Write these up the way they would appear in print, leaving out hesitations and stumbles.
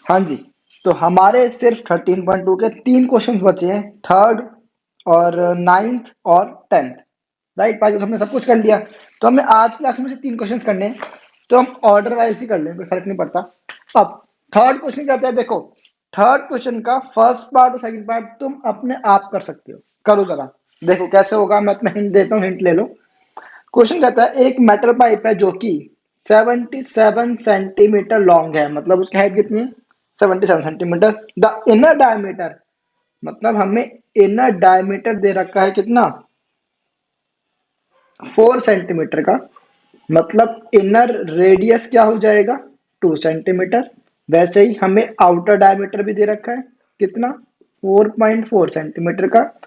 हाँ जी। तो हमारे सिर्फ 13.2 के 3 क्वेश्चन बचे हैं, थर्ड और नाइन्थ और टेंथ। राइट, बाकी तो हमने सब कुछ कर लिया। तो हमें आज क्लास में से 3 क्वेश्चन करने हैं, तो हम ऑर्डर वाइज ही कर लें, कोई फर्क नहीं पड़ता। अब थर्ड क्वेश्चन क्या होता है, देखो। थर्ड क्वेश्चन का फर्स्ट पार्ट और सेकंड पार्ट तुम अपने आप कर सकते हो। करो जरा, देखो कैसे होगा। मैं तुम्हें हिंट देता हूँ, हिंट ले लो। क्वेश्चन कहता है एक मेटल पाइप है जो कि 77 सेंटीमीटर लॉन्ग है, मतलब उसकी हाइट कितनी है, 77 सेंटीमीटर। द इनर डायमीटर, मतलब हमें इनर डायमीटर दे रखा है कितना, 4 सेंटीमीटर का। मतलब इनर रेडियस क्या हो जाएगा, 2 सेंटीमीटर। वैसे ही हमें आउटर डायमीटर भी दे रखा है कितना, 4.4 सेंटीमीटर का।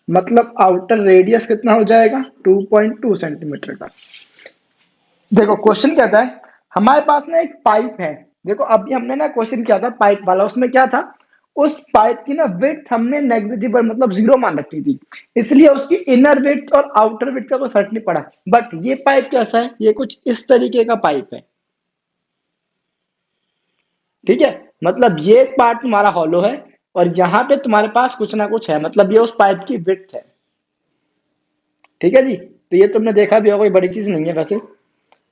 मतलब आउटर रेडियस कितना हो जाएगा, 2.2 सेंटीमीटर का। देखो क्वेश्चन कहता है हमारे पास ना एक पाइप है। देखो अभी हमने ना क्वेश्चन किया था पाइप वाला, उसमें क्या था, उस पाइप की ना विड्थ हमने नेग्लिजिबल मतलब जीरो मान रखी थी, इसलिए उसकी इनर विड्थ और आउटर विड्थ का कोई फर्क नहीं पड़ा। बट ये पाइप कैसा है, ये कुछ इस तरीके का पाइप है। ठीक है, मतलब ये पार्ट तुम्हारा हॉलो है और यहाँ पे तुम्हारे पास कुछ ना कुछ है, मतलब ये उस पाइप की विड्थ है। ठीक है जी, तो ये तुमने देखा भी होगा, कोई बड़ी चीज नहीं है वैसे।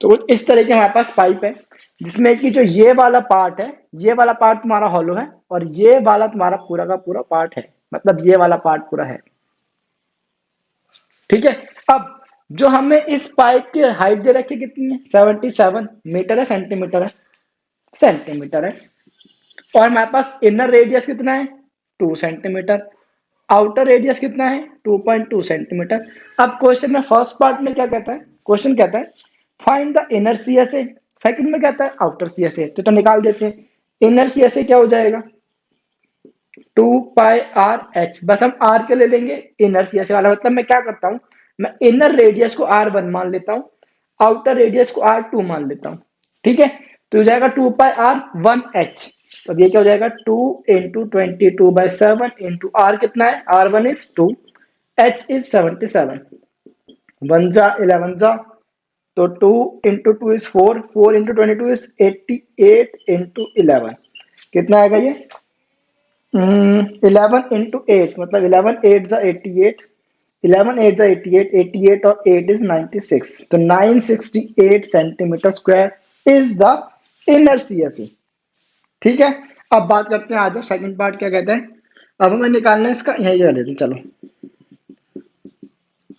तो कुछ इस तरह के हमारे पास पाइप है, जिसमें कि जो ये वाला पार्ट है, ये वाला पार्ट तुम्हारा हॉलो है और ये वाला तुम्हारा पूरा का पूरा पार्ट है, मतलब ये वाला पार्ट पूरा है। ठीक है। अब जो हमें इस पाइप की हाइट दे रखी है कितनी है, 77 मीटर है, सेंटीमीटर है, सेंटीमीटर है। और हमारे पास इनर रेडियस कितना है, 2 सेंटीमीटर। आउटर रेडियस कितना है, 2.2 सेंटीमीटर। अब क्वेश्चन में फर्स्ट पार्ट में क्या कहता है, क्वेश्चन कहता है find the inner C S A. Second में कहता है आउटर सी एस ए, तो निकाल देते हैं। इनर सी एस ए क्या हो जाएगा, 2 पाई आर एच। बस हम आर के ले लेंगे, इनर सी एस ए वाला। मतलब मैं क्या करता हूँ, मैं इनर रेडियस को R1 मान लेता हूँ, आउटर रेडियस को R2 मान लेता हूँ। ठीक है, तो हो जाएगा 2 पाई R1 H। तो ये क्या हो जाएगा, 2 × 22/7 इंटू आर कितना है, R1 is 2, H is 77। One जा 11 जा, तो 2 × 2 इज 4, 4 × 22 इज 88 × 11। कितना आएगा ये, 11 × 8, मतलब 11 8 जा 88, 11 8 जा 88, 88 और 8 इज 96, तो 968 centimetre square is the inner C S A. ठीक है। अब बात करते हैं, आ जाओ सेकंड पार्ट क्या कहता है। अब हमें निकालना है इसका, यही कर देते हैं चलो,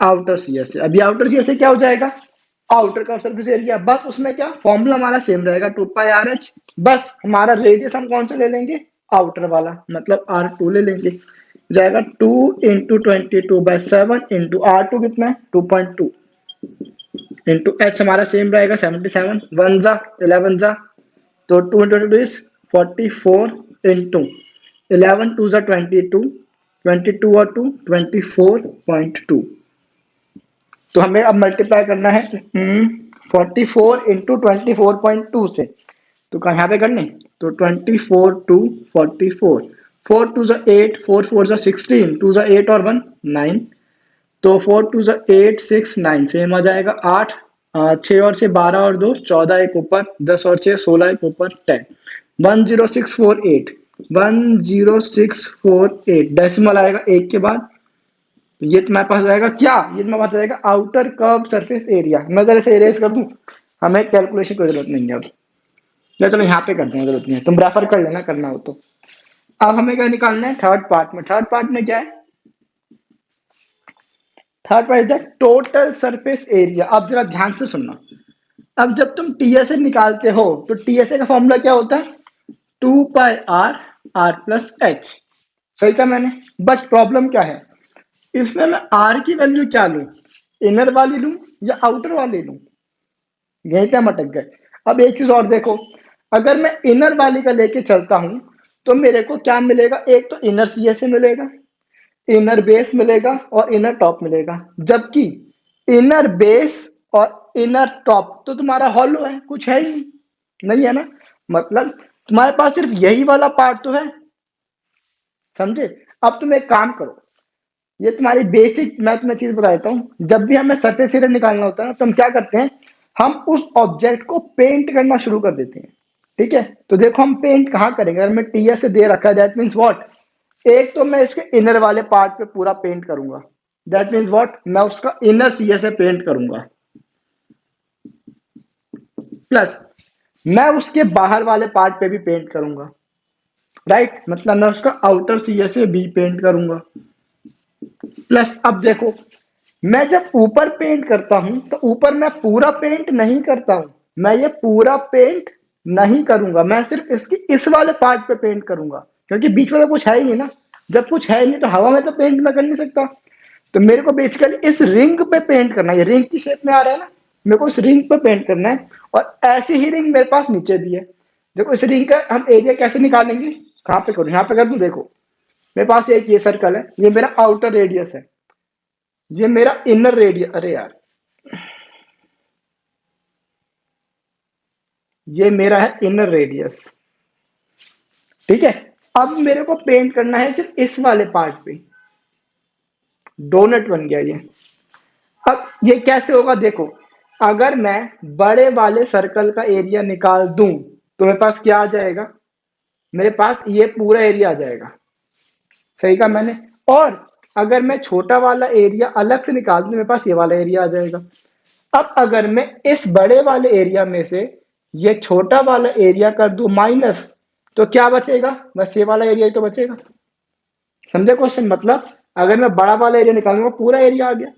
आउटर सी एस ए। अभी आउटर सी एस ए क्या हो जाएगा, आउटर का सरफेस एरिया। बस उसमें क्या फॉर्मूला हमारा सेम रहेगा, 2 पाई आर एच। बस हमारा रेडियस हम कौन सा ले लेंगे, आउटर वाला, मतलब R2 ले लेंगे। जाएगा 2 × 22/7 इंटू R2 कितना है, 2.2 इंटू एच हमारा सेम रहेगा 77। वन जा 11 जा, तो 2 × 22 इज 44 इंटू 11 2 जा 22, 22 और 2 24.2। तो हमें अब मल्टीप्लाई करना है 44 × 24.2 से। तो कहाँ यहाँ पे करने, तो 24 2 44, 4 2 जा 8, 4 4 जा 16, 2 जा 8 और 1 9। तो 4 2 जा 8 6 9 सेम आ जाएगा 8। 6 और 6 12 और 2 14, एक ऊपर 10 और 6 16, एक ऊपर 10। 10648, 10648 डेसिमल आएगा एक के बाद। तो ये तुम्हारे पास हो जाएगा क्या, ये तुम्हारे पास हो जाएगा आउटर कर्व सरफेस एरिया। मैं अगर इसे इरेज कर दूं, हमें कैलकुलेशन की जरूरत नहीं है अब। चलो यहाँ पे करते हैं, जरूरत नहीं है, तुम रेफर कर लेना करना हो तो। अब हमें क्या निकालना है थर्ड पार्ट में। थर्ड पार्ट में क्या है, third part is the total surface area. अब जरा ध्यान से सुनना। अब जब तुम टीएसए निकालते हो तो टीएसए का फॉर्मूला क्या होता है, 2 पाई आर प्लस एच। सही कहा मैंने। बट प्रॉब्लम क्या है, इसमें मैं आर की वैल्यू क्या लूं, इनर वाली लूं या आउटर वाली लूं, यहीं पे हम अटक गए। अब एक चीज और देखो, अगर मैं इनर वाली का लेके चलता हूं तो मेरे को क्या मिलेगा, एक तो इनर सीएसए मिलेगा, इनर बेस मिलेगा और इनर टॉप मिलेगा। जबकि इनर बेस और इनर टॉप तो तुम्हारा हॉलो है, कुछ है ही नहीं, नहीं है ना। मतलब तुम्हारे पास सिर्फ यही वाला पार्ट तो है, समझे। अब तुम एक काम करो, ये तुम्हारी बेसिक, मैं तुम्हें चीज बता देता हूँ। जब भी हमें सरफेस एरिया निकालना होता है ना, तो हम क्या करते हैं, हम उस ऑब्जेक्ट को पेंट करना शुरू कर देते हैं। ठीक है, तो देखो हम पेंट कहाँ करेंगे, अगर मैं टीएस से दे रखा है दैट मीन्स व्हाट, एक तो मैं इसके इनर वाले पार्ट पे पूरा पेंट करूंगा, दैट मीन्स व्हाट, मैं उसका इनर सीएस से पेंट करूंगा, प्लस मैं उसके बाहर वाले पार्ट पे भी पेंट करूंगा, राइट, मतलब मैं उसका आउटर सीएस से भी पेंट करूंगा, प्लस अब देखो मैं जब ऊपर पेंट करता हूं तो ऊपर मैं पूरा पेंट नहीं करता हूं, मैं ये पूरा पेंट नहीं करूंगा, मैं सिर्फ इसकी इस वाले पार्ट पे पेंट करूंगा, क्योंकि बीच में तो कुछ है ही नहीं ना, जब कुछ है ही नहीं तो हवा में तो पेंट मैं कर नहीं सकता, तो मेरे को बेसिकली इस रिंग पे पेंट करना है, ये रिंग की शेप में आ रहा है ना, मेरे को इस रिंग पे पेंट करना है, और ऐसी ही रिंग मेरे पास नीचे भी है। देखो इस रिंग का हम एरिया कैसे निकालेंगे, कहाँ पे करूँ, यहाँ पे कर दूं, देखो मेरे पास एक ये सर्कल है, ये मेरा आउटर रेडियस है, ये मेरा इनर रेडियस, अरे यार ये मेरा है इनर रेडियस, ठीक है, अब मेरे को पेंट करना है सिर्फ इस वाले पार्ट पे, डोनट बन गया ये। अब ये कैसे होगा देखो, अगर मैं बड़े वाले सर्कल का एरिया निकाल दूं तो मेरे पास क्या आ जाएगा, मेरे पास ये पूरा एरिया आ जाएगा, सही कहा मैंने, और अगर मैं छोटा वाला एरिया अलग से निकाल दूं मेरे पास ये वाला एरिया आ जाएगा। अब अगर मैं इस बड़े वाले एरिया में से ये छोटा वाला एरिया कर दूं माइनस, तो क्या बचेगा, बस ये वाला एरिया ही तो बचेगा, समझे क्वेश्चन, मतलब अगर मैं बड़ा वाला एरिया निकालूंगा पूरा एरिया आ गया,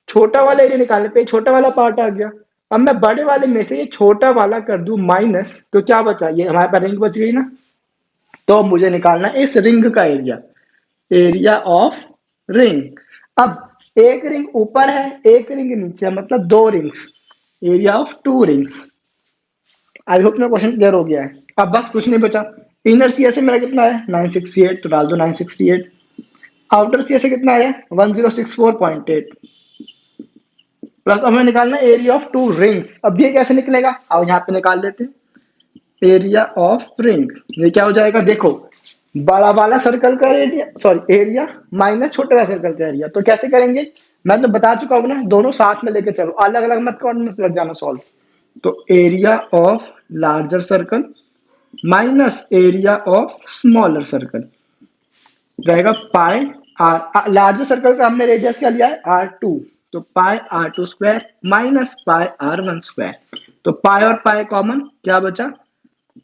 छोटा वाला एरिया निकालने पे छोटा वाला पार्ट आ गया, अब मैं बड़े वाले में से ये छोटा वाला कर दूं माइनस, तो क्या बचा, ये हमारे पास रिंग बच गई ना, तो अब मुझे निकालना है इस रिंग का एरिया, एरिया ऑफ रिंग। अब एक रिंग ऊपर है एक रिंग नीचे है, मतलब दो rings, area of to rings. I hope में क्वेश्चन क्लियर हो गया है, अब बस कुछ नहीं बचा, इनर सी से मेरा कितना है 968, तो डाल दो 968, आउटर सी से कितना है 1064.8, प्लस हमें निकालना है एरिया ऑफ टू रिंग्स, अब ये कैसे निकलेगा, अब यहाँ पे निकाल लेते हैं एरिया ऑफ रिंग, ये क्या हो जाएगा देखो, बड़ा वाला सर्कल का एरिया, सॉरी एरिया माइनस छोटा वाला सर्कल का एरिया, तो कैसे करेंगे, मैं तो बता चुका हूँ ना, दोनों साथ में लेके चलो, अलग अलग मत कोऑर्डिनेट्स लग जाना सॉल्व, तो area of larger circle minus area of smaller circle रहेगा पाई आर, लार्जर सर्कल का हमने रेडियस क्या लिया है R2, तो पाई R2 square minus pi R1 square, तो पाई और पाई कॉमन, क्या बचा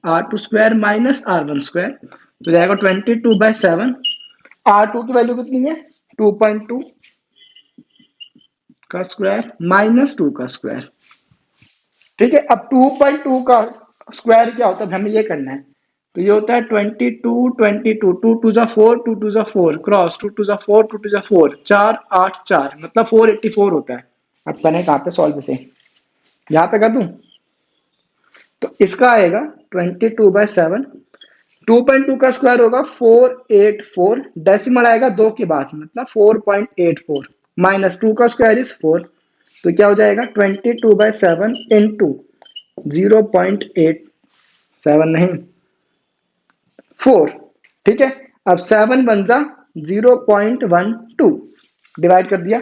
R2 square minus R1 square, तो जाएगा 22/7, R2 की वैल्यू कितनी है 2.2 का स्क्वायर माइनस 2 का स्क्वायर, ठीक है, अब 2.2 का स्क्वायर क्या होता है हमें ये करना है, तो ये होता है 22 22 2 टू जा 4 2 टू जा 4 क्रॉस 2 टू जा 4 2 टू जा 4 4 8 4 मतलब 484 होता है। अब मैंने कहाँ पे सॉल्व से यहाँ पे कर दूं, तो इसका आएगा 22/7, 2.2 का स्क्वायर होगा 484, डेसिमल आएगा दो के बाद मतलब 4.84 माइनस 2 का स्क्वायर इज 4, तो क्या हो जाएगा 22/7 इंटू 0.87 नहीं 4, ठीक है, अब 7 बन जा 0.12 डिवाइड कर दिया,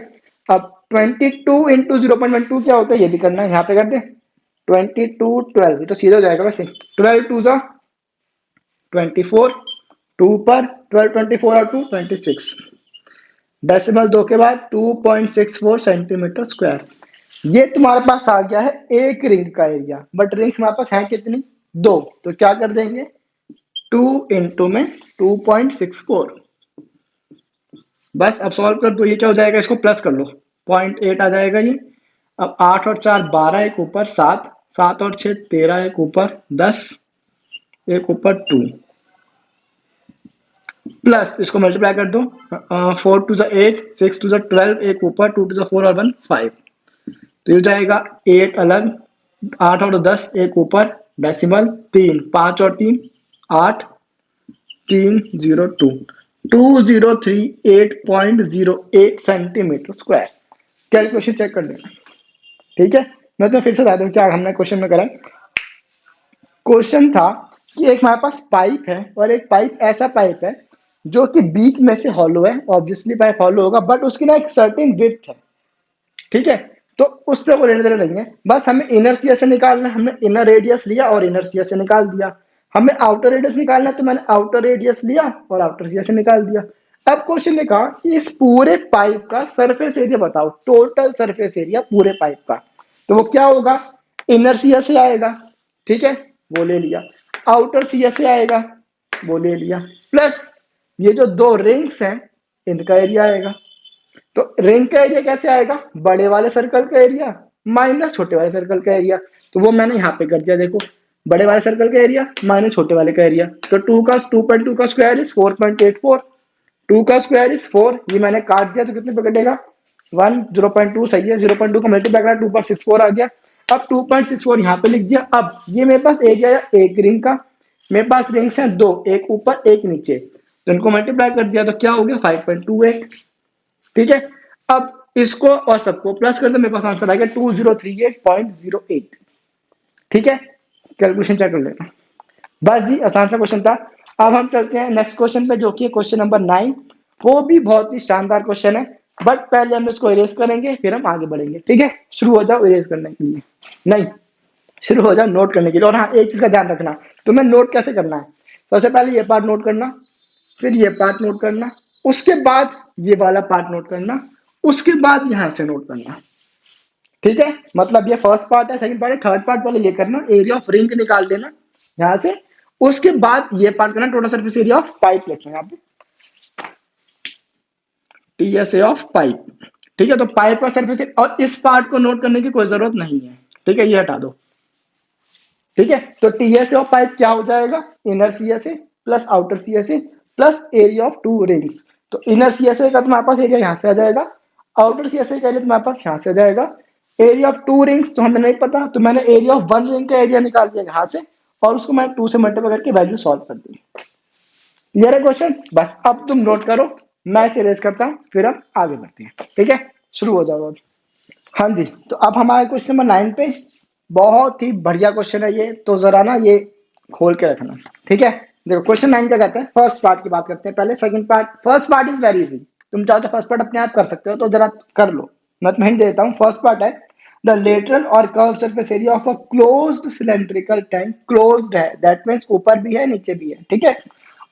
अब 22 इंटू 0.12 क्या होता है ये भी करना है, यहाँ पे कर दे 22 12, ये तो सीधा हो जाएगा वैसे, 12 टू जा 24, 2 पर 12 24 और 2 26, डेसिमल दो के बाद 2.64 सेंटीमीटर स्क्वायर, ये तुम्हारे पास आ गया है एक रिंग का एरिया, बट रिंग्स हमारे पास है कितनी दो, तो क्या कर देंगे 2 इंटू में 2.64, बस अब सॉल्व कर दो, ये क्या हो जाएगा इसको प्लस कर लो 0.8 आ जाएगा ये, अब 8 और 4 12, एक ऊपर 7, 7 और 6 13, एक ऊपर 10, एक ऊपर 2, प्लस इसको मल्टीप्लाई कर दो 4 टू जा 8 6 टू जा 12, एक ऊपर 2 टू जा 4 और 1 5, तो ये हो जाएगा 8 अलग 8 और 10 एक ऊपर डेसिमल 3 5 और 3 8 302 2038.08 सेंटीमीटर स्क्वायर, कैलकुलेशन चेक कर लेना, ठीक है, मैं तो फिर से बता दूं क्या हमने क्वेश्चन में करा, क्वेश्चन था कि एक हमारे पास पाइप है और एक पाइप ऐसा पाइप है जो कि बीच में से हॉलो है, ऑब्वियसली पाइप हॉलो होगा बट उसकी ना एक सर्टेन विड्थ है, ठीक है, तो उससे वो लेने देने नहीं है, बस हमें इनर सी से निकालना है। हमने इनर रेडियस लिया और इनर सी से निकाल दिया। हमें आउटर रेडियस निकालना है, तो मैंने आउटर रेडियस लिया और आउटर सी से निकाल दिया। अब क्वेश्चन ने कहा कि इस पूरे पाइप का सरफेस एरिया बताओ, टोटल सरफेस एरिया पूरे पाइप का। तो वो क्या होगा, इनर सी से आएगा, ठीक है, वो ले लिया। आउटर सी से आएगा, वो ले लिया, प्लस ये जो दो रिंग्स हैं इनका एरिया आएगा। तो रिंग का एरिया कैसे आएगा, बड़े वाले सर्कल का एरिया माइनस छोटे वाले सर्कल का एरिया। तो वो मैंने यहाँ पे कर दिया, देखो, बड़े वाले सर्कल का एरिया माइनस छोटे वाले का एरिया। तो 2 का स्क्वायर इज 4.84, 2 का स्क्वायर इज 4, ये मैंने काट दिया तो कितने पे कटेगा, 1, 0.2 सही है, 0.2 का मल्टीप्लाई करा 2.64 आ गया। अब 2.64 यहाँ पे लिख दिया। अब ये मेरे पास एरिया है एक रिंग का, मेरे पास रिंग्स हैं दो, एक ऊपर एक नीचे, तो इनको मल्टीप्लाई कर दिया तो क्या हो गया 5.28, ठीक है। अब इसको और सबको प्लस कर दो, मेरे पास आंसर आ गया 2038.08, ठीक है। कैलकुलेशन चेक कर लेना। बस जी, आसान सा क्वेश्चन था। अब हम चलते हैं नेक्स्ट क्वेश्चन पे, जो कि क्वेश्चन नंबर 9। वो भी बहुत ही शानदार क्वेश्चन है, बट पहले हम इसको इरेज करेंगे फिर हम आगे बढ़ेंगे, ठीक है। शुरू हो जाओ इरेज करने के लिए, नहीं, शुरू हो जाओ नोट करने के लिए। और हाँ, एक चीज का ध्यान रखना, तुम्हें नोट कैसे करना है, सबसे पहले ये पार्ट नोट करना, फिर ये पार्ट नोट करना, उसके बाद ये वाला पार्ट नोट करना, उसके बाद यहां से नोट करना, ठीक है। मतलब ये फर्स्ट पार्ट है, सेकंड पार्ट है, थर्ड पार्ट पहले ये करना, एरिया ऑफ रिंग निकाल देना यहां से, उसके बाद ये पार्ट करना, total surface area of pipe लिखना है यहाँ पे, टीएसए ऑफ पाइप, ठीक है। तो पाइप का सरफेस, और इस पार्ट को नोट करने की कोई जरूरत नहीं है, ठीक है, ये हटा दो, ठीक है। तो टीएसए ऑफ पाइप क्या हो जाएगा, inner CSA plus outer CSA plus area of to rings. तो इनर सीएसए का तुम्हारे पास एरिया यहां से आ जाएगा, आउटर सीएसए का एरिया तुम्हारे पास यहां से आ जाएगा। एरिया ऑफ टू रिंग्स तो हमें नहीं पता, तो मैंने एरिया ऑफ वन रिंग का एरिया निकाल दिया यहां से, और उसको मैंने 2 से मल्टीप्लाई करके वैल्यू सॉल्व कर दी। क्लियर है क्वेश्चन, बस अब तुम नोट करो, मैं इसे रेज करता हूँ, फिर हम आगे बढ़ते हैं, ठीक है। शुरू हो जाओ अब। हाँ जी, तो अब हमारे क्वेश्चन नंबर 9 पे, बहुत ही बढ़िया क्वेश्चन है ये, तो जरा ना ये खोल के रखना, ठीक है। देखो क्वेश्चन 9 क्या कहते हैं, फर्स्ट पार्ट की बात करते हैं पहले, second part, first part is very easy, तुम चाहो तो फर्स्ट पार्ट अपने आप कर सकते हो, तो जरा कर लो, मैं तुम्हें हिंट देता हूँ। फर्स्ट पार्ट है, द लेटरल और curve surface area of a closed cylindrical tank, closed है, दैट मींस ऊपर भी है नीचे भी है, ठीक है।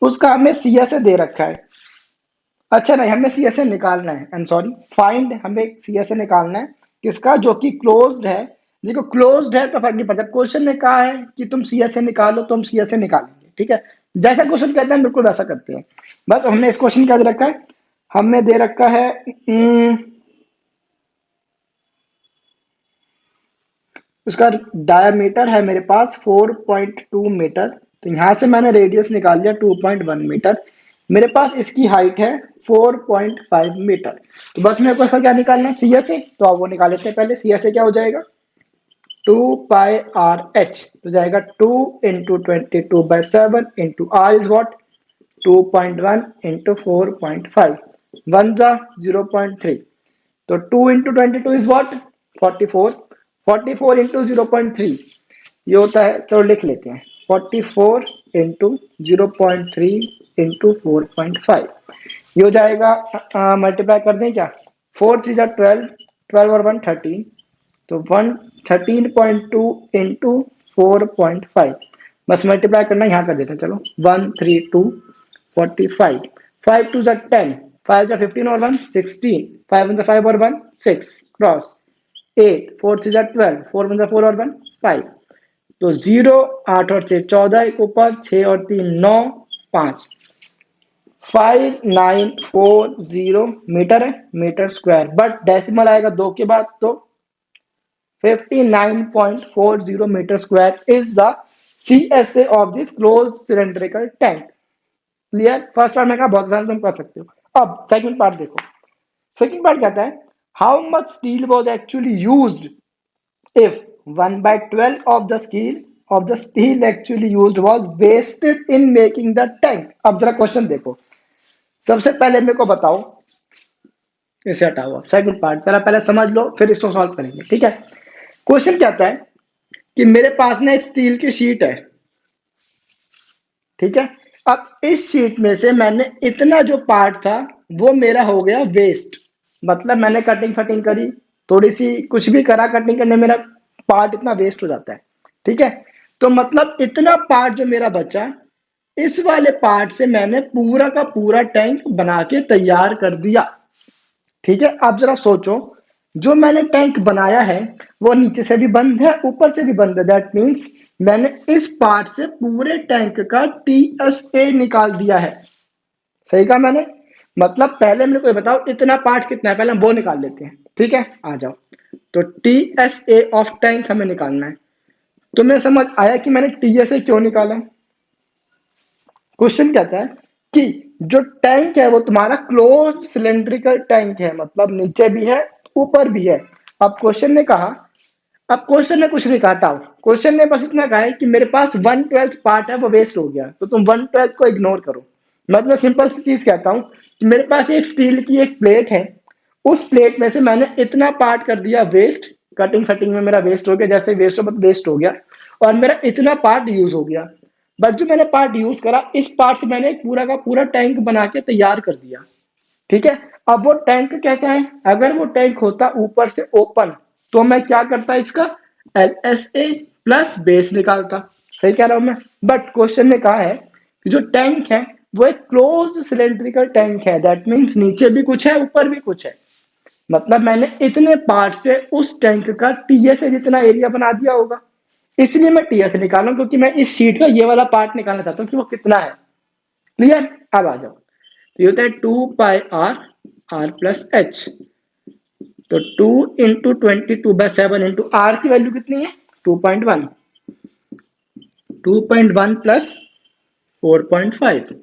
उसका हमें सीएसए दे रखा है, अच्छा नहीं, हमें सीएसए निकालना है, आई एम सॉरी, फाइंड, हमें सीएसए निकालना है, किसका, जो कि क्लोज्ड है। देखो क्लोज्ड है तो फर्क नहीं पड़ता, क्वेश्चन ने कहा है कि तुम सीएसए निकालो तो हम सीएसए निकालेंगे, ठीक है। जैसा क्वेश्चन कहते हैं बिल्कुल वैसा करते हैं। बस हमने इस क्वेश्चन क्या दे रखा है, हमने दे रखा है उसका डायमीटर है मेरे पास 4.2 मीटर, तो यहां से मैंने रेडियस निकाल लिया 2.1 मीटर, मेरे पास इसकी हाइट है 4.5 मीटर। तो बस मेरे को इसका क्या निकालना है, सीएसए, तो आप वो निकाल लेते हैं पहले। सीएसए क्या हो जाएगा, 2πRH, तो जाएगा 2 × 22/7 इंटू आर इज वॉट, 2.1 × 4.5, 1 जा 0.3, तो 2 × 22 इज वॉट, 44, 44 इंटू 0.3 ये होता है, चलो लिख लेते हैं, 44 इंटू 0.3 इंटू 4.5, ये हो जाएगा, मल्टीप्लाई कर दें क्या, 4 3 12, 12 और 1 13, तो 13.2 इंटू 4.5, बस मल्टीप्लाई करना यहाँ कर देते हैं, चलो 132 45, 5 2 10, 5 जा 15 और 1 16, 5 1 5 और 1 6, क्रॉस 8, 4 3 12, 4 1 4 और 1 5, तो 0 8 और 6 14, एक ऊपर 6 और 3 9 5, 5940 मीटर है, मीटर स्क्वायर, बट डेसिमल आएगा 2 के बाद, तो 59.40 metre square is the CSA of this close cylindrical tank. Clear, first part में कहा बहुत आसान तुम कर सकते हो। अब सेकंड पार्ट देखो, सेकंड पार्ट कहता है, how much steel was actually used if 1/12 of the steel actually used was wasted in making the tank। अब जरा क्वेश्चन देखो, सबसे पहले मेरे को बताओ, इसे हटाओ, सेकंड पार्ट जरा पहले समझ लो फिर इसको सॉल्व करेंगे, ठीक है। क्वेश्चन कहता है कि मेरे पास ना एक स्टील की शीट है, ठीक है। अब इस शीट में से मैंने इतना जो पार्ट था वो मेरा हो गया वेस्ट, मतलब मैंने कटिंग फटिंग करी थोड़ी सी कुछ भी करा कटिंग करने में मेरा पार्ट इतना वेस्ट हो जाता है। ठीक है, तो मतलब इतना पार्ट जो मेरा बचा, इस वाले पार्ट से मैंने पूरा का पूरा टैंक बना के तैयार कर दिया। ठीक है, आप जरा सोचो, जो मैंने टैंक बनाया है वो नीचे से भी बंद है, ऊपर से भी बंद है। दैट मीन्स मैंने इस पार्ट से पूरे टैंक का टीएसए निकाल दिया है। सही कहा मैंने? मतलब पहले मेरे को ये बताओ इतना पार्ट कितना है, पहले हम वो निकाल लेते हैं। ठीक है, आ जाओ। तो टीएसए ऑफ टैंक हमें निकालना है। तुम्हें समझ आया कि मैंने टीएसए क्यों निकाला? क्वेश्चन कहता है कि जो टैंक है वो तुम्हारा क्लोज सिलेंड्रिकल टैंक है, मतलब नीचे भी है ऊपर भी है। अब क्वेश्चन ने कहा, अब क्वेश्चन ने कुछ नहीं कहा था, क्वेश्चन ने बस इतना कहा है कि मेरे पास 1/12 पार्ट है वो वेस्ट हो गया, तो तुम 1/12 को इग्नोर करो। मतलब सिंपल सी चीज कहता हूं कि मेरे पास एक स्टील की एक प्लेट है, उस प्लेट में से मैंने इतना पार्ट कर दिया वेस्ट, कटिंग फटिंग में मेरा वेस्ट हो गया, जैसे वेस्ट हो गया, और मेरा इतना पार्ट यूज हो गया। बट जो मैंने पार्ट यूज करा, इस पार्ट से मैंने एक पूरा का पूरा टैंक बना के तैयार कर दिया। ठीक है, अब वो टैंक कैसा है? अगर वो टैंक होता ऊपर से ओपन, तो मैं क्या करता इसका एलएसए प्लस बेस निकालता। सही कह रहा हूं मैं? बट क्वेश्चन ने कहा है कि जो टैंक है वो एक क्लोज सिलेंड्रिकल टैंक है। दैट मीन्स नीचे भी कुछ है ऊपर भी कुछ है। मतलब मैंने इतने पार्ट से उस टैंक का टीएसए जितना एरिया बना दिया होगा, इसलिए मैं टीएसए निकालूं, क्योंकि मैं इस शीट का ये वाला पार्ट निकालना चाहता हूँ कि वो कितना है। क्लियर? अब आ जाओ। तो ये होता है 2 पाई आर प्लस एच। तो 2 × 22/7 इंटू आर की वैल्यू कितनी है? 2.1। 2.1 प्लस 4.5,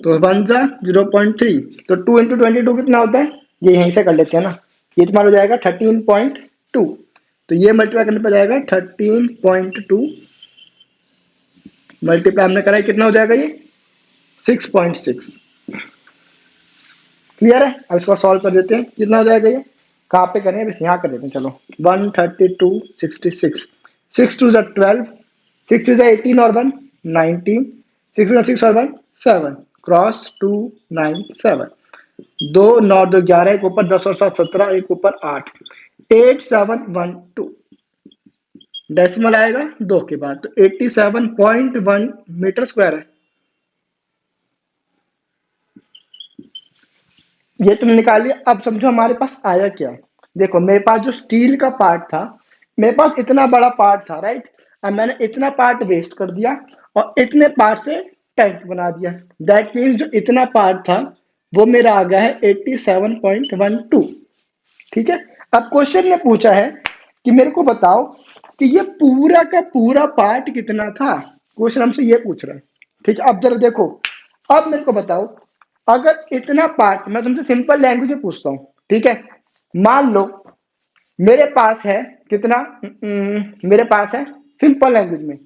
तो 1 0.3। तो 2 × 22 कितना होता है? ये यहीं से कर लेते हैं ना, ये तुम्हारा हो जाएगा 13.2। तो ये मल्टीप्लाई करने पर जाएगा 13.2 मल्टीप्लाई हमने करा है, कितना हो जाएगा ये? 6.6। क्लियर है? अब इसको सॉल्व कर देते हैं, कितना हो जाएगा ये? कहाँ पे करें? बस यहाँ कर देते हैं। चलो 132/66, 6 2 = 12, 6 2 = 18 और 1 19, 6 और 1 7, क्रॉस 2 9 7, 2 9 2 11, एक ऊपर 10 और 7 17, एक ऊपर 8, 8712। डेसिमल आएगा 2 के बाद, तो 87.1 मीटर स्क्वायर है। ये तुमने निकाल लिया। अब समझो हमारे पास आया क्या। देखो मेरे पास जो स्टील का पार्ट था, मेरे पास इतना बड़ा पार्ट था, राइट? अब मैंने इतना पार्ट वेस्ट कर दिया और इतने पार्ट से टैंक बना दिया। दैट मीन्स जो इतना पार्ट था वो मेरा आ गया है 87.12। ठीक है, अब क्वेश्चन ने पूछा है कि मेरे को बताओ कि ये पूरा का पूरा पार्ट कितना था। क्वेश्चन हमसे ये पूछ रहा है। ठीक है, अब जरा देखो, अब मेरे को बताओ, अगर इतना पार्ट, मैं तुमसे सिंपल लैंग्वेज में पूछता हूँ। ठीक है, मान लो मेरे पास है कितना, मेरे पास है सिंपल लैंग्वेज में,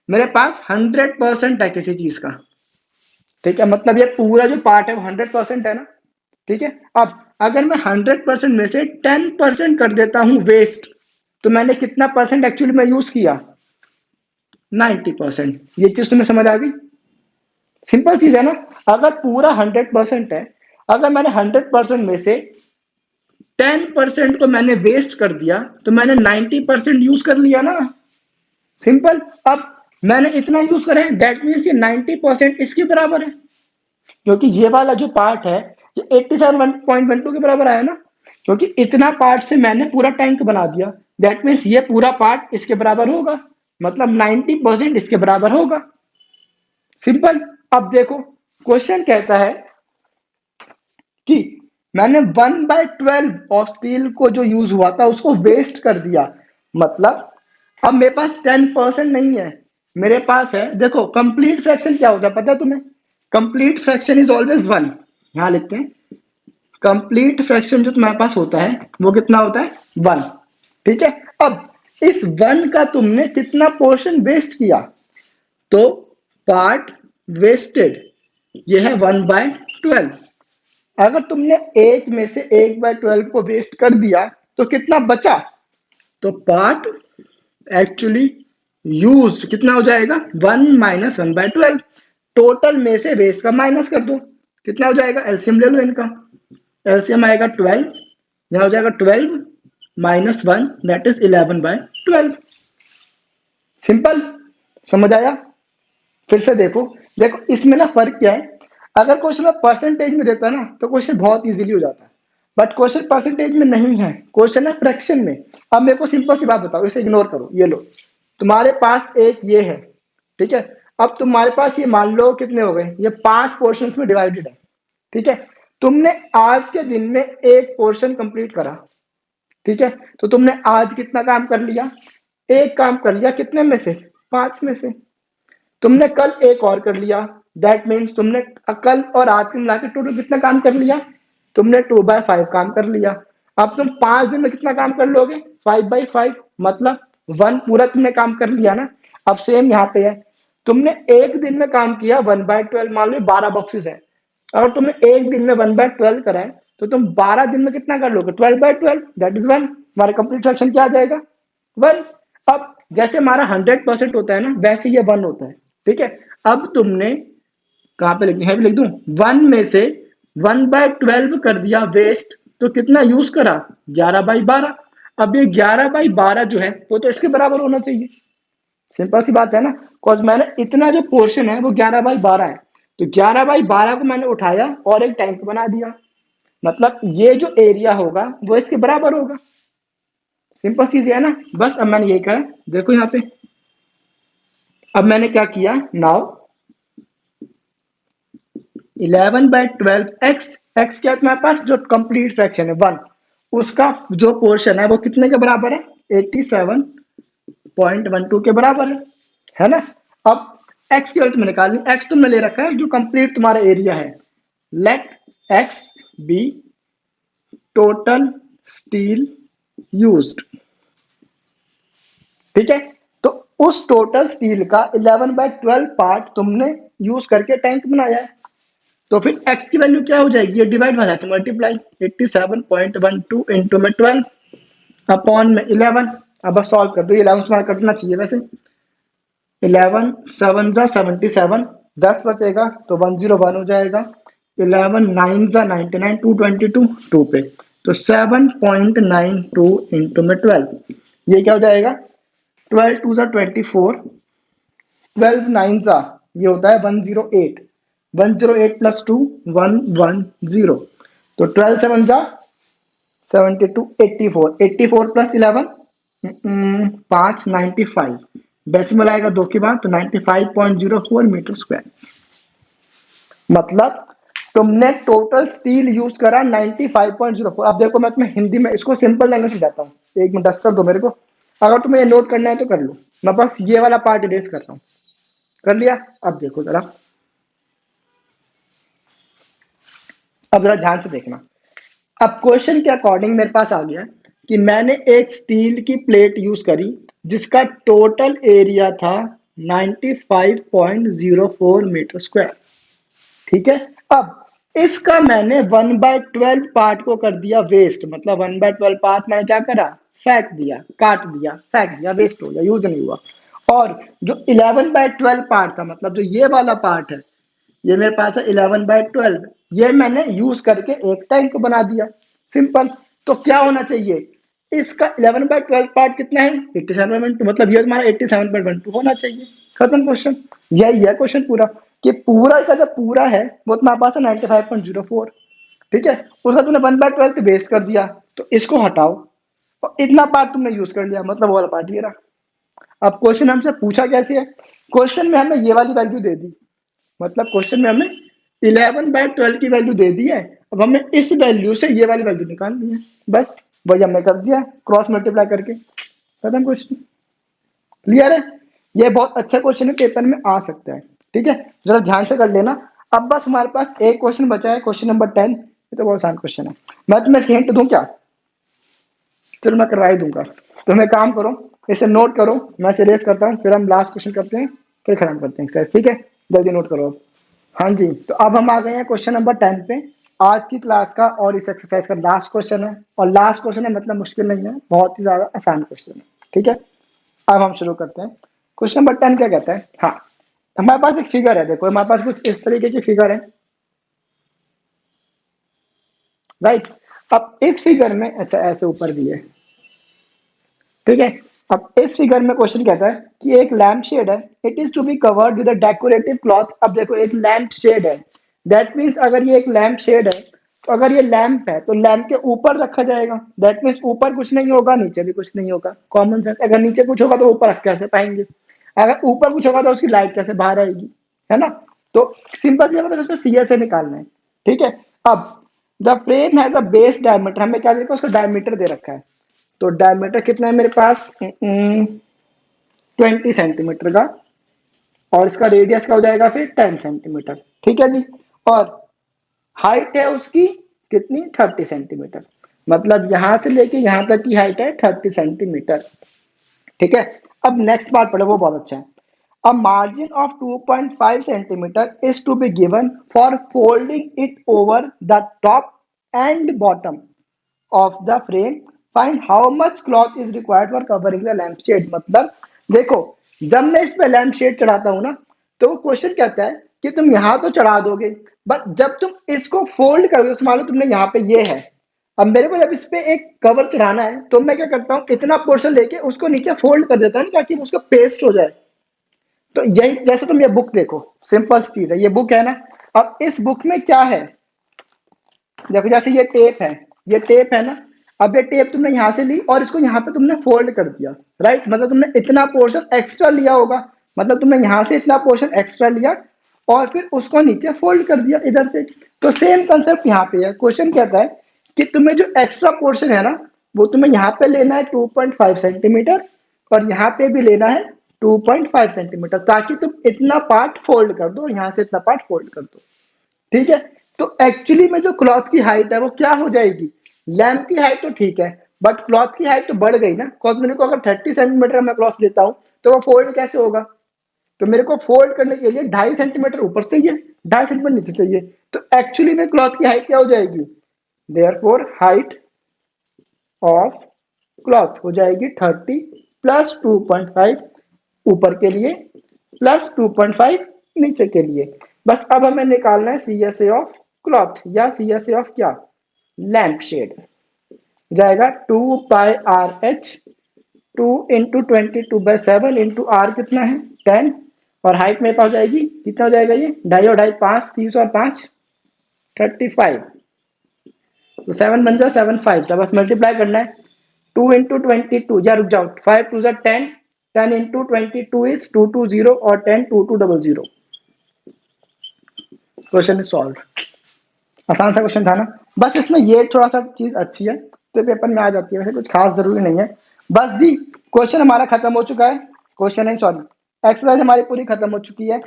मेरे पास 100% है किसी चीज का। ठीक है, मतलब ये पूरा जो पार्ट है वो 100% है ना। ठीक है, अब अगर मैं 100% में से 10% कर देता हूं वेस्ट, तो मैंने कितना परसेंट एक्चुअली में यूज किया? 90%। ये चीज तुम्हें समझ आ गई? सिंपल चीज है ना। अगर पूरा 100% है, अगर मैंने 100% में से 10% को मैंने वेस्ट कर दिया, तो मैंने 90% यूज कर लिया ना। सिंपल। अब मैंने इतना यूज करा है, दैट मीन्स ये 90% इसके बराबर है, क्योंकि ये वाला जो पार्ट है ये 87.12 के बराबर आया ना, क्योंकि इतना पार्ट से मैंने पूरा टैंक बना दिया। दैट मीन्स ये पूरा पार्ट इसके बराबर होगा, मतलब 90% इसके बराबर होगा। सिंपल। अब देखो क्वेश्चन कहता है कि मैंने 1/12 ऑफ स्टील को जो यूज हुआ था उसको वेस्ट कर दिया। मतलब अब मेरे पास 10% नहीं है, मेरे पास है, देखो कंप्लीट फ्रैक्शन क्या होता है पता है तुम्हें? Complete fraction is always 1। यहां लिखते हैं, कंप्लीट फ्रैक्शन जो तुम्हारे पास होता है वो कितना होता है? 1। ठीक है, अब इस 1 का तुमने कितना पोर्शन वेस्ट किया? तो पार्ट वेस्टेड ये है 1/12। अगर तुमने एक में से 1/12 को वेस्ट कर दिया तो कितना बचा? तो पार्ट एक्चुअली यूज कितना हो जाएगा? 1 - 1/12। टोटल में से वेस्ट का माइनस कर दो, कितना हो जाएगा? एलसीएम ले लो इनका। एलसीएम आएगा 12, यहाँ हो जाएगा 12 माइनस 1 दैट इज 11/12। सिंपल, समझ आया? फिर से देखो, देखो इसमें ना फर्क क्या है, अगर क्वेश्चन में परसेंटेज में देता है ना तो क्वेश्चन बहुत इजीली हो जाता है, बट क्वेश्चन परसेंटेज में नहीं है, क्वेश्चन है फ्रैक्शन में। अब मेरे को सिंपल सी बात बताओ, इसे इग्नोर करो, ये लो तुम्हारे पास एक ये है, ठीक है। अब तुम्हारे पास ये मान लो कितने हो गए, ये 5 पोर्शन में डिवाइडेड है, ठीक है। तुमने आज के दिन में एक पोर्शन कंप्लीट करा, ठीक है, तो तुमने आज कितना काम कर लिया, एक काम कर लिया, कितने में से, 5 में से। तुमने कल एक और कर लिया, दैट मीन्स तुमने कल और आज के मिला के टोटल कितना काम कर लिया, तुमने 2/5 काम कर लिया। अब तुम 5 दिन में कितना काम कर लोगे, 5/5, मतलब 1 पूरा तुमने काम कर लिया ना। अब सेम यहाँ पे है, तुमने एक दिन में काम किया 1/12, मान लो 12 बॉक्सेस है, अगर तुमने एक दिन में 1/12 करा है तो तुम 12 दिन में कितना कर लोगे, 12/12, दैट इज 1। हमारा कंप्लीट फ्रैक्शन क्या आ जाएगा, 1। अब जैसे हमारा 100% होता है ना, वैसे ये 1 होता है, ठीक है। अब तुमने कहाँ पे लिख लिख दूं, 1 में से 1/12 कर दिया वेस्ट, तो कितना यूज करा, 11/12। अब ये 11/12 जो है वो तो इसके बराबर होना चाहिए, सिंपल सी बात है ना, बिकॉज मैंने इतना जो पोर्शन है वो 11/12 है, तो 11/12 को मैंने उठाया और एक टैंक बना दिया, मतलब ये जो एरिया होगा वो इसके बराबर होगा। सिंपल चीज है ना, बस अब मैंने यही कहा, देखो यहाँ पे, अब मैंने क्या किया, नाउ 11/12 एक्स क्या है तुम्हारे पास, जो कंप्लीट फ्रैक्शन है 1, उसका जो पोर्शन है वो कितने के बराबर है, 87.12 के बराबर है ना। अब एक्स की वैल्यू तुम्हें निकालनी, एक्स तुमने ले रखा है जो कंप्लीट तुम्हारा एरिया है, let X be total steel used, ठीक है। तो उस टोटल स्टील का 11/12 पार्ट तुमने यूज करके टैंक बनाया है, तो फिर x की वैल्यू क्या हो जाएगी, ये डिवाइड हो जाए तो मल्टीप्लाई, 87.12 इंटू में 12 अपॉन में 11। अब बस सॉल्व कर दो, 11 से मार्क कटना चाहिए वैसे, 11 7 जा 77, 10 बचेगा तो 101 हो जाएगा, 11 9 जा 99, 222 2 पे, तो 7.92 इंटू में 12, ये क्या हो जाएगा, 12 2 जा 24, 12 9 जा ये होता है 108, 108 प्लस 2 110, तो 12 7 जा 72, 84, 84 प्लस 11 5 95, डेसिमल आएगा 2 के बाद तो 95.04 मीटर स्क्वायर, मतलब तुमने टोटल स्टील यूज करा 95.04। अब देखो मैं तुम्हें हिंदी में इसको सिंपल लैंग्वेज समझाता हूँ, एक मिनट दस कर दो मेरे को, अगर तुम्हें ये नोट करना है तो कर लो, मैं बस ये वाला पार्ट इरेज कर रहा हूँ, कर लिया। अब देखो जरा, अब जरा ध्यान से देखना, अब क्वेश्चन के अकॉर्डिंग मेरे पास आ गया कि मैंने एक स्टील की प्लेट यूज करी जिसका टोटल एरिया था 95.04 मीटर स्क्वायर, ठीक है। अब इसका मैंने 1/12 पार्ट को कर दिया वेस्ट, मतलब 1/12 पार्ट मैंने क्या करा, फेंक दिया, काट दिया, फेंक दिया, वेस्ट हो गया, यूज नहीं हुआ। और जो 11/12 पार्ट था, मतलब जो ये वाला पार्ट है, ये मेरे पास है 11/12, ये मैंने यूज करके एक टैंक बना दिया, सिंपल। तो क्या होना चाहिए, इसका 11/12 पार्ट कितना है, 87.12, मतलब ये तुम्हारा 87.12 होना चाहिए, खत्म क्वेश्चन। यही है क्वेश्चन पूरा, कि पूरा का जो पूरा है वो तुम्हारे पास है 95.04, ठीक है, उसका तुमने 1/12 वेस्ट कर दिया, तो इसको हटाओ और इतना पार्ट तुमने यूज कर लिया, मतलब वो वाला पार्ट ये रहा। अब क्वेश्चन हमसे पूछा कैसे है, क्वेश्चन में हमें ये वाली वैल्यू दे दी, मतलब क्वेश्चन में हमें 11/12 की वैल्यू दे दी है, अब हमें इस वैल्यू से ये वाली वैल्यू निकालनी है, बस वही हमने कर दिया, क्रॉस मल्टीप्लाई करके, खत्म क्वेश्चन। क्लियर है, ये बहुत अच्छा क्वेश्चन है, पेपर में आ सकता है, ठीक है, जरा ध्यान से कर लेना। अब बस हमारे पास एक क्वेश्चन बचा है, क्वेश्चन नंबर 10, ये तो बहुत आसान क्वेश्चन है, मैं तुम्हें हिंट दूं क्या, चलो मैं करवा ही दूंगा, तुम एक काम करो, इसे नोट करो, मैं इसे रेस करता हूँ, फिर हम लास्ट क्वेश्चन करते हैं, फिर खत्म करते हैं, ठीक है, जल्दी नोट करो। हाँ जी, तो अब हम आ गए हैं क्वेश्चन नंबर 10 पे, आज की क्लास का और इस एक्सरसाइज का लास्ट क्वेश्चन है, और लास्ट क्वेश्चन है मतलब मुश्किल नहीं है, बहुत ही ज्यादा आसान क्वेश्चन है, ठीक है। अब हम शुरू करते हैं, क्वेश्चन नंबर 10 क्या कहता है, हाँ, हमारे पास एक फिगर है, देखो हमारे पास कुछ इस तरीके की फिगर है, राइट। अब इस फिगर में, अच्छा ऐसे ऊपर भी है, ठीक है। अब इस फिगर में क्वेश्चन कहता है कि एक लैम्प शेड है, it is to be covered with a decorative cloth. अब देखो एक लैम्प शेड है, दैट मीन्स अगर ये एक लैम्प शेड है तो अगर ये लैम्प है तो लैम्प के ऊपर रखा जाएगा, दैट मीन्स ऊपर कुछ नहीं होगा नीचे भी कुछ नहीं होगा। कॉमन सेंस, अगर नीचे कुछ होगा तो ऊपर रख कैसे पाएंगे, अगर ऊपर कुछ होगा तो उसकी लाइट कैसे बाहर आएगी, है ना। तो सिंपल क्या मतलब इसमें सी से निकालना है, ठीक है। अब the frame has a base diameter, हमें क्या देखो उसका डायमीटर दे रखा है, तो डायमीटर कितना है मेरे पास 20 सेंटीमीटर का, और इसका रेडियस क्या हो जाएगा फिर 10 सेंटीमीटर, ठीक है जी। और हाइट है उसकी कितनी 30 सेंटीमीटर, मतलब यहां से लेके यहां तक की हाइट है 30 सेंटीमीटर, ठीक है। अब नेक्स्ट पार्ट पढ़ो, वो बहुत अच्छा है। A margin of 2.5 centimetre is to be given for folding it over the top and bottom of the frame, find how much cloth is required for covering the lamp shade. मतलब देखो, जब मैं इस पे लैम्प शेड चढ़ाता हूं ना, तो क्वेश्चन कहता है कि तुम यहां तो चढ़ा दोगे, बट जब तुम इसको फोल्ड करोगे, मान लो तुमने यहाँ पे ये है, अब मेरे को जब इस पे एक कवर चढ़ाना है तो मैं क्या करता हूँ, इतना पोर्शन लेके उसको नीचे फोल्ड कर देता हूँ ताकि उसको पेस्ट हो जाए। तो यही, जैसे तुम ये बुक देखो, सिंपल चीज है, ये बुक है ना। अब इस बुक में क्या है, देखो जैसे ये टेप है, ये टेप है ना। अब ये टेप तुमने यहां से ली और इसको यहाँ पे तुमने फोल्ड कर दिया, राइट, मतलब तुमने इतना पोर्शन एक्स्ट्रा लिया होगा, मतलब तुमने यहाँ से इतना पोर्शन एक्स्ट्रा लिया और फिर उसको नीचे फोल्ड कर दिया इधर से। तो सेम कंसेप्ट यहाँ पे है, क्वेश्चन कहता है कि तुम्हें जो एक्स्ट्रा पोर्शन है ना, वो तुम्हें यहाँ पे लेना है 2.5 सेंटीमीटर, और यहाँ पे भी लेना है 2.5 सेंटीमीटर, ताकि तुम इतना पार्ट फोल्ड कर दो, यहाँ से इतना पार्ट फोल्ड कर दो, ठीक है। तो एक्चुअली में जो क्लॉथ की हाइट है वो क्या हो जाएगी, लैम्प की हाइट तो ठीक है, बट क्लॉथ की हाइट तो बढ़ गई ना, बिकॉज मेरे को अगर 30 सेंटीमीटर मैं क्लॉथ लेता हूँ तो वो फोल्ड कैसे होगा, तो मेरे को फोल्ड करने के लिए 2.5 सेंटीमीटर ऊपर चाहिए, 2.5 सेंटीमीटर नीचे चाहिए। तो एक्चुअली में क्लॉथ की हाइट क्या हो जाएगी, देयरफॉर हाइट ऑफ क्लॉथ हो जाएगी 30 प्लस 2.5 ऊपर के लिए प्लस 2.5 नीचे के लिए। बस अब हमें निकालना है C S A of cloth या सी एस ए ऑफ क्या, लैम्प शेड, जाएगा 2 π r h, 2 × 22/7 इंटू आर कितना है 10, और हाइट मेरे पास हो जाएगी, कितना हो जाएगा ये, 2.5 और 2.5 5, 30 और 5 35, तो 7 बन जाए 7 5 का, बस मल्टीप्लाई करना है। 2 × 22, या रुक जाओ, 5 2 10, 10 × 22 इज 220 और 10 2200। Question is solve. आसान सा क्वेश्चन था ना, बस इसमें ये थोड़ा सा चीज अच्छी है तो पेपर में आ जाती है, वैसे कुछ खास जरूरी नहीं है। बस जी, क्वेश्चन हमारा खत्म हो चुका है, क्वेश्चन नहीं सॉरी, एक्सरसाइज हमारी पूरी खत्म हो चुकी है।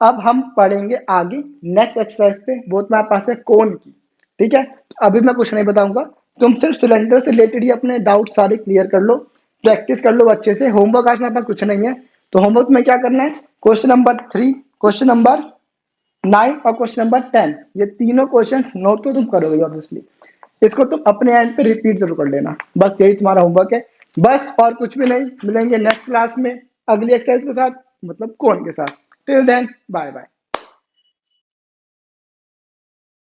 अब हम पढ़ेंगे आगे नेक्स्ट एक्सरसाइज पे, वो तुम्हारे पास है कोन की, ठीक है। तो अभी मैं कुछ नहीं बताऊंगा, तुम सिर्फ सिलेंडर से रिलेटेड ही अपने डाउट सारे क्लियर कर लो, प्रैक्टिस कर लो अच्छे से। होमवर्क आज मेरे पास कुछ नहीं है, तो होमवर्क में क्या करना है, क्वेश्चन नंबर 3, क्वेश्चन नंबर 9 और क्वेश्चन नंबर 10, ये तीनों क्वेश्चन नोट तो तुम करोगे ऑब्वियसली, इसको तुम अपने एंड पे रिपीट जरूर कर लेना, बस यही तुम्हारा होमवर्क है, बस और कुछ भी नहीं। मिलेंगे नेक्स्ट क्लास में अगली एक्सरसाइज के साथ, मतलब कोन के साथ। Till then bye bye.